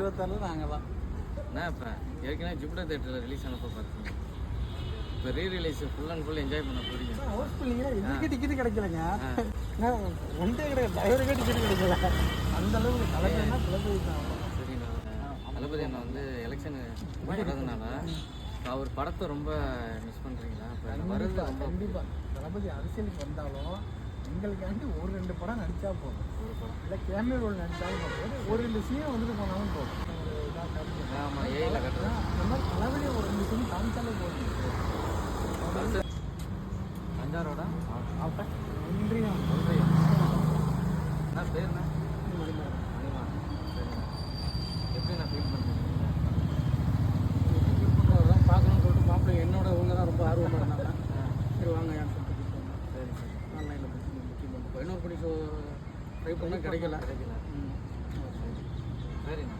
2026 நாங்கள் தான். என்ன இப்போ ஏற்கனவே ஜூபிட்டர் தேட்டரில் ரிலீஸ் ஆனப்போ பார்த்தீங்க. இப்போ rerelease full and full enjoy பண்ண போறீங்க. ஹவுஸ்ஃபுல்லிங்க. எங்களுக்கு டிக்கெட் கிடைக்கலங்க. ஒன்றே கிடையாது, டிரைவருக்கே டிக்கெட் கிடைக்கல. அந்த அளவுக்கு தலைவர்னா தளபதி தான். சரிண்ணா. தளபதி அண்ணா வந்து எலெக்ஷன் வர்றதுனால அவர் படத்தை ரொம்ப மிஸ் பண்ணுறீங்களா? இப்போ வருது ரொம்ப. கண்டிப்பாக தளபதி அரசியலுக்கு வந்தாலும் எங்களுக்காண்டி ஒரு 2 படம் நடித்தா போதும். ஒரு படம் இல்லை கேமியோ ரோல் நடித்தாலும் போதும். ஒரு 2 சீனை வந்துட்டு போனாலும் போதும். ஆமாம், ஏயில் கட்டுறேன். அந்த மாதிரி தளபதி ஒரு 2 சீன் காமிச்சாலே போதும். தஞ்சாவூரோட ஒன்றியம் என்ன பேருண்ணா? மணிமா. சரிண்ணா. எப்படி நான் ஃபீல் பண்ணுறேன்? தான் பார்க்கணும்னு சொல்லிட்டு மாப்பிள்ளை என்னோட இவங்க தான் ரொம்ப ஆர்வமாக இருந்தாங்க. சரி வாங்க ஏன்னு சொல்லிட்டு சரி சரி. ஆன்லைனில் புக்கிங் பண்ணிட்டு 11 படி ஷோ ட்ரை பண்ணால் கிடைக்கல. சரிண்ணா.